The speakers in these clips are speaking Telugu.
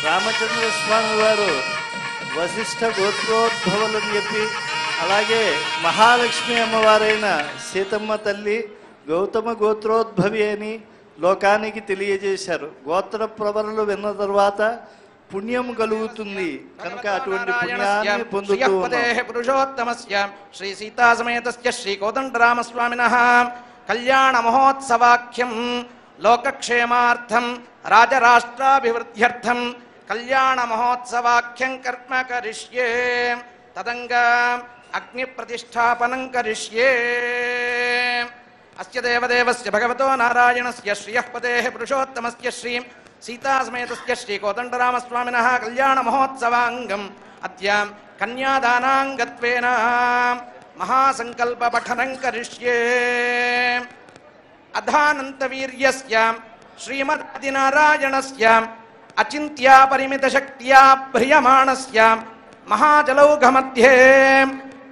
రామచంద్ర స్వామి వారు వశిష్ఠ గోత్రోద్భవులని చెప్పి, అలాగే మహాలక్ష్మి అమ్మవారైన సీతమ్మ తల్లి గౌతమ గోత్రోద్భవి అని లోకానికి తెలియజేశారు. గోత్ర ప్రవరలు విన్న తర్వాత పుణ్యం కలుగుతుంది కనుక అటువంటి పుణ్యాన్ని పొందుతూ పురుషోత్తమస్య శ్రీ సీతా సమేతస్య శ్రీ కోదండరామస్వామినః కళ్యాణ మహోత్సవాఖ్యం లోకక్షేమార్థం రాజరాష్ట్రాభివృద్ధ్యర్థం కళ్యాణ మహోత్సవాఖ్యం కర్మ కరిష్యే తదంగ అగ్ని ప్రతిష్టాపనం కరిష్యే. అస్య దేవదేవస్య భగవతో నారాయణస్య శ్రియః పదేః పురుషోత్తమస్య శ్రీ సీతా సమేతస్య శ్రీ కోదండరామస్వామినః కళ్యాణ మహోత్సవాంగం అద్య కన్యాదానాంగత్వేన మహాసంకల్ప పఠనం కరిష్యే. అధానంతవీర్యస్య శ్రీమద్నారాయణస్య అచింత్యా పరిమిత శక్త్యా భ్రియమాణస్య మహాజలౌఘమధ్యే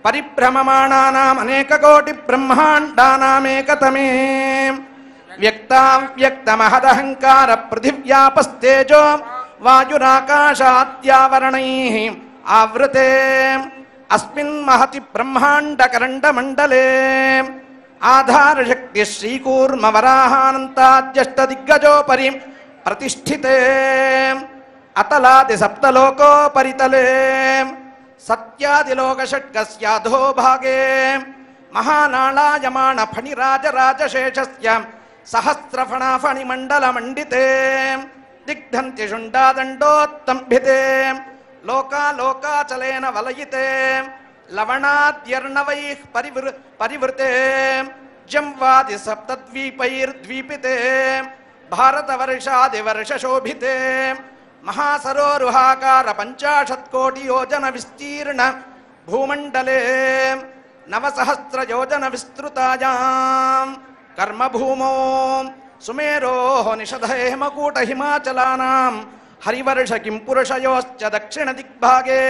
పరిభ్రమమాణానాం అనేక కోటి బ్రహ్మాండానామేకతమే వ్యక్తావ్యక్తమహదహంకార పృథివ్యాపస్తేజో వాయురాకాశాద్యావరణైః ఆవృతే అస్మిన్ మహతి బ్రహ్మాండకరండమండలే ఆధారశక్తి శ్రీకూర్మవరాహానంతాద్యష్టదిగ్గజోపరి ప్రతిష్ఠితే అతలాది సప్తలోకోపరితలే సత్యాదిలోకషట్కస్యాధో భాగే మహానాళాయమాణ ఫణిరాజరాజశేషస్య సహస్రఫణాఫణిమండలమండితే దిగ్ధంతి శుండాదండోత్తంభితే లోకాలోకాచలేన వలయితే లవణాద్యర్ణవైః పరివృతే జంవాది సప్తద్వీపైర్ద్వీపితే భారతవర్షాదివర్షశోభితే మహాసరోరుహాకార 50 కోటి యోజన విస్తీర్ణ భూమండలే 9 యోజన విస్తృతాయాం కర్మభూమో సుమేరోః నిషధేమకూట హిమాచలానాం హరివర్ష కింపురుషయోశ్చ దక్షిణ దిగ్భాగే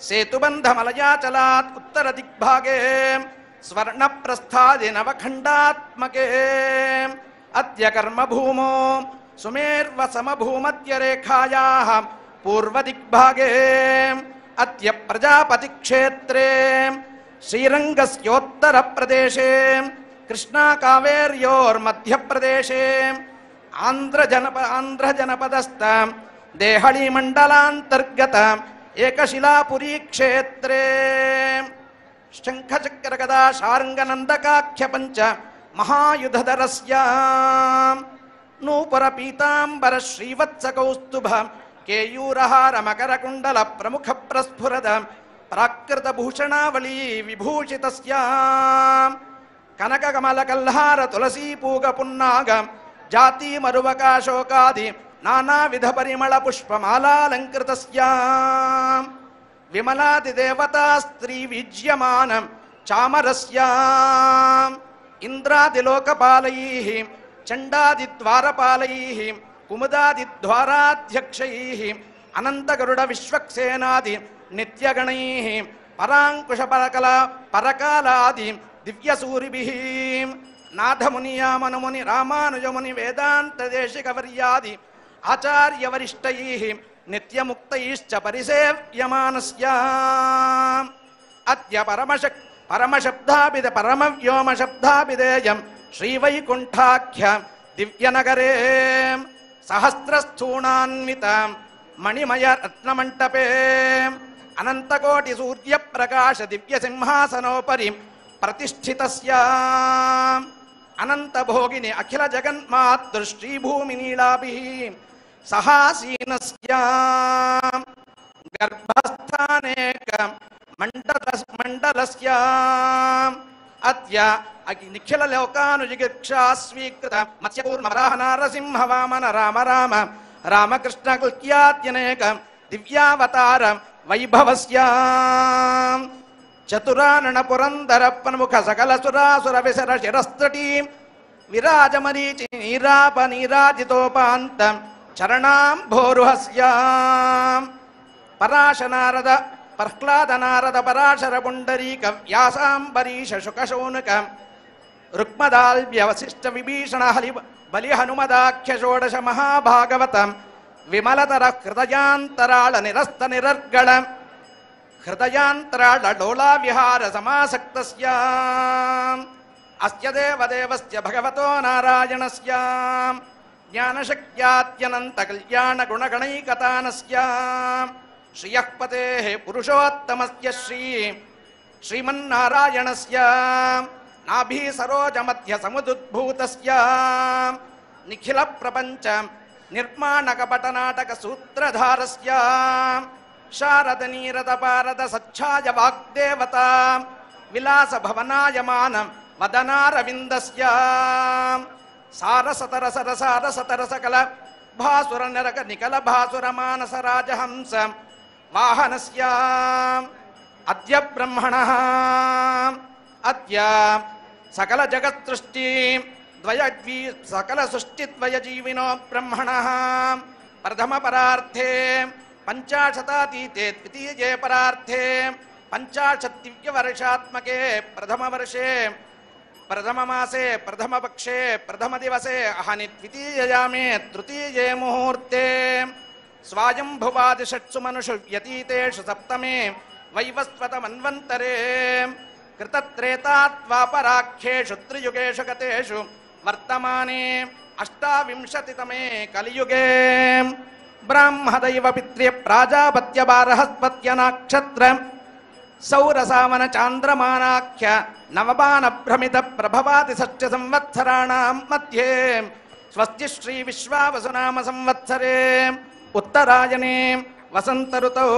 సేతుబంధమలయాచలాత్ ఉత్తర దిగ్భాగే స్వర్ణప్రస్థాది నవఖండాత్మకే అద్య కర్మభూమో సుమేర్వసమభూమధ్యరేఖాయాః పూర్వదిగ్భాగే అద్య ప్రజాపతిక్షేత్రే శ్రీరంగస్యోత్తరప్రదేశే కృష్ణాకావేర్యోర్మధ్యప్రదేశే ఆంధ్రజనపదస్థ దేహళీమండలాంతర్గత ఏకశిలాపురీ క్షేత్రే శంఖచక్రగదా శార్ంగనందకాఖ్య పంచ మహాయుధధరస్య నూపుర పీతాంబర శ్రీవత్సకౌస్తుభ కేయూరహార మకరకుండల ప్రముఖ ప్రస్ఫురద ప్రాకృత భూషణావళీ విభూషితస్య కనకకమల కల్హార తులసీ పూగ పున్నాగ జాతి మరువకాశోకాది నానావిధ పరిమళ పుష్పమాలాలంకృతస్య విమలాది దేవతా స్త్రీ విజ్యమానం చామరస్య ఇంద్రాదిలోకపాలైః చండాదిద్వారపాలైః కుముదాదిద్వారాధ్యక్షైః అనంతగరుడ విశ్వక్సేనాది నిత్యగణైః పరాంకుశ పరకాలాది దివ్యసూరిభిః నాథమునియామనుముని రామానుజముని వేదాంతదేశికవర్యాది ఆచార్యవరిష్టైః నిత్యముక్తైశ్చ పరిసేవ్యమానస్య అద్య పరమశబ్దాభిద పరమవ్యోమశబ్దాభిధేయం శ్రీవైకుంఠాఖ్య దివ్యనగరే సహస్రస్థూణాన్విత మణిమయ రత్నమంటపే అనంతకోటి సూర్యప్రకాశ దివ్యసింహాసనోపరి ప్రతిష్ఠితస్య అనంతభోగిని అఖిల జగన్మాతృ శ్రీభూమినీళాభిః సహాసీనస్య గర్భస్థానేక మండలస్య అద్య నిఖిల లోకానుజిగిక్షా స్వీకృత మత్స్యకూర్మవరాహ నారసింహ వామన రామ రామ రామకృష్ణ కల్క్యాద్యనేక దివ్యావతార వైభవస్య చతురానన పురందర ప్రముఖ సకల సురాసుర విసర శిరస్తటీ విరాజమరీచి నీరాప నీరాజితోపాంత చరణాంభోరుహస్య పరాశనారద ప్రహ్లాదనారద పరాశర పుండరీక వ్యాసాంబరీష శుకశౌనక రుక్మదాల్వ్యవశిష్ట విభీషణ బలి హనుమదాఖ్య షోడశ మహాభాగవత విమలతర హృదయాంతరాళ నిరస్త నిరర్గళ హృదయాంతరాళ డోళా విహార సమాసక్తస్య అస్య దేవదేవస్య భగవతో నారాయణస్య జ్ఞానశక్త్యాత్యనంత కళ్యాణ గుణగణైకతానస్య శ్రియః పతేః పురుషోత్తమస్య శ్రీమన్నారాయణస్య నాభి సరోజ మధ్య సముదుద్భూతస్య నిఖిల ప్రపంచ నిర్మాణక పటనాటక సూత్రధారస్య శారద నీరద పారద సచ్ఛాయ వాగ్దేవత విలాస భవనాయమాన వదనారవిందస్య సారసతర సకల భాసుర నరక నికల భాసుర మానస రాజహంస వాహనస్య అద్య బ్రహ్మణః అద్య సకల జగత్సృష్టి సకల సృష్టిద్వయ జీవినో బ్రహ్మణః ప్రథమ పరార్థే పంచాశతాతీతే ద్వితీయే పరార్థే పంచాశత్ దివ్యవర్షాత్మకే ప్రథమ వర్షే ప్రథమ మాసే ప్రథమ పక్షే ప్రథమ దివసే అహని ద్వితీయయామే తృతీయే ముహూర్తే స్వాయంభువాదిషట్సు మనుషు వ్యతీతేషు సప్తమే వైవస్వత మన్వంతరే కృతత్రేతాత్వాపరాఖ్యేషు త్రియుగేషు గతేషు వర్తమానే అష్టావింశతితమే కలియుగే బ్రాహ్మదైవ పిత్ర్య ప్రాజాపత్య బారహస్పత్య నక్షత్ర సౌరసావన చాంద్రమానాఖ్య నవబాన భ్రమిత ప్రభవాది షష్ఠ సంవత్సరాణాం మధ్యే స్వస్తి శ్రీ విశ్వావసునామ సంవత్సరే ఉత్తరాయణే వసంత ఋతౌ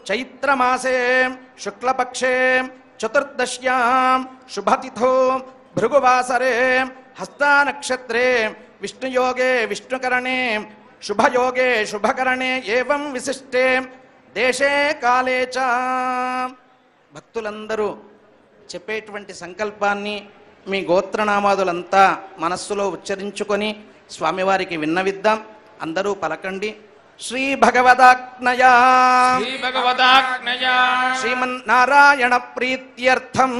చైత్రమాసే శుక్లపక్షే చతుర్దశ్యాం శుభతిథౌ భృగువాసరే హస్తానక్షత్రే విష్ణుయోగే విష్ణుకరణే శుభయోగే శుభకరణే ఏవం విశిష్టే దేశే కాలే చ. భక్తులందరూ చెప్పేటువంటి సంకల్పాన్ని మీ గోత్రనామాదులంతా మనస్సులో ఉచ్చరించుకొని స్వామివారికి విన్నవిద్దాం. అందరూ పలకండి. శ్రీ భగవదాజ్ఞయా శ్రీమన్నారాయణ ప్రీత్యర్థం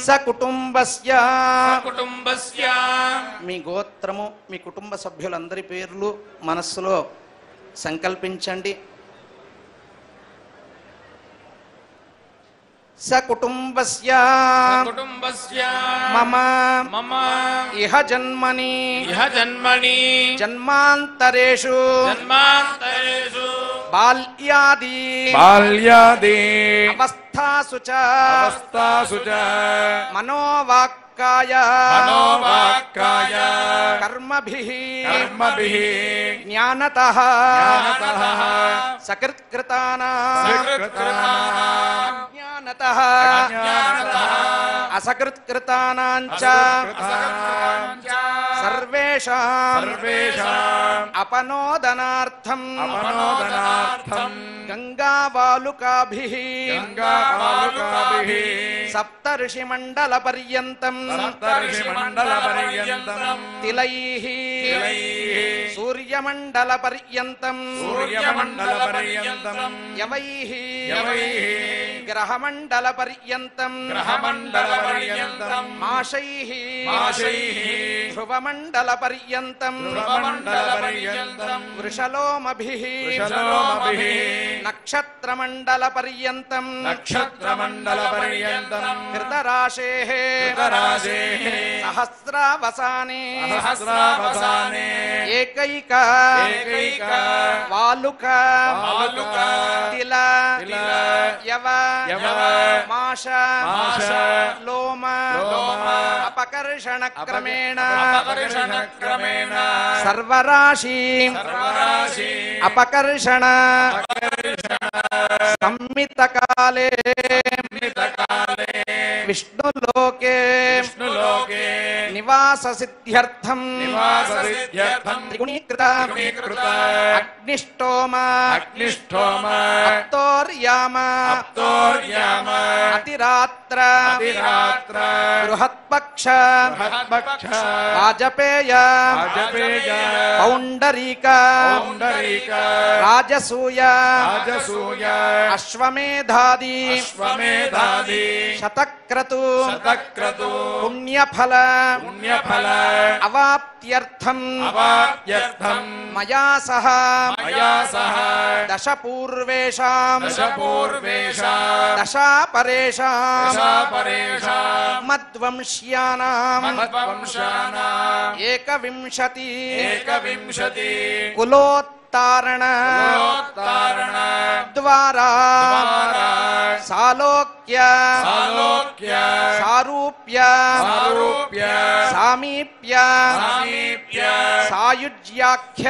సకుటుంబస్య మీ గోత్రము మీ కుటుంబ సభ్యులందరి పేర్లు మనస్సులో సంకల్పించండి. సకుటుంబస్య మమ ఇహ జన్మని జన్మాంతరేషు బాల్యాది అవస్థాసు చ మనోవాక్కాయ కర్మభిః జ్ఞానతః సకృత్కృతానాం జ్ఞానతః అసకృత్కృతానాం చ సర్వేషాం అపనోదనార్థం గంగావాలుకాభిః సప్తర్షిమండల పర్యంతం తిలైః సూర్యమండల పర్యంతం యవైః గ్రహమండల పర్యంతం మాషైః ధ్రువమండల పర్యంతం వృషలోమభిః నక్షత్రమండల పర్యంతం కృతరాశేః సహస్రావసానే ఏకైక వాలుక తిల యవ మాష లోమ అపకర్షణ క్రమేణ సర్వరాశి అపకర్షణ సంమితకాలే విష్ణులోకే నివాస సిద్ధ్యర్థం త్రిగుణీకృత అగ్నిష్టోమ అప్తోర్యామ అతిరాత్ర బృహత్పక్ష महद्भक्ष वाजपेय पौंडरीक राजसूय अश्वमेधादि शतक्रतु पुण्यफल अवाप्त्यर्थम मया सह दशपूर्वेषां दशापरेषां मद्वंश्यानां एकविंशति कुलोत्तारण द्वारा सालोक्य सारूप्य सामीप्य सायुज्याख्य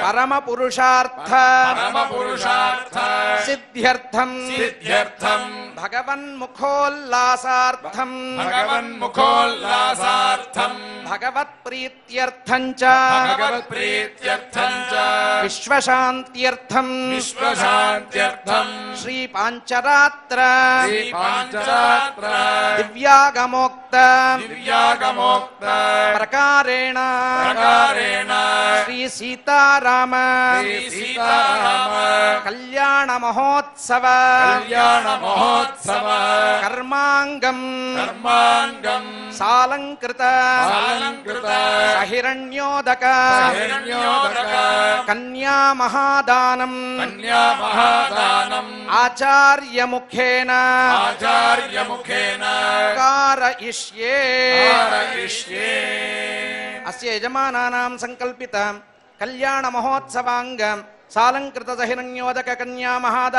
परम पुरुषार्थ सिद्ध्यर्थम भगवन्मुखोल्लासार्थम भगवत्प्रीत्यर्थं च विश्वशान्त्यर्थं श्री पांचरात्र दिव्यागमोक्त प्रकारेण श्री सीताराम कल्याण महोत्सव कर्मांगम सालंकृत सहिरण्योदक कन्या महादानम आचार्य मुखेन कारयिष्ये अस्य यजमानानां संकल्पित कल्याण महोत्सवांग सालंकृत सहिरण्योदक कन्या महादानम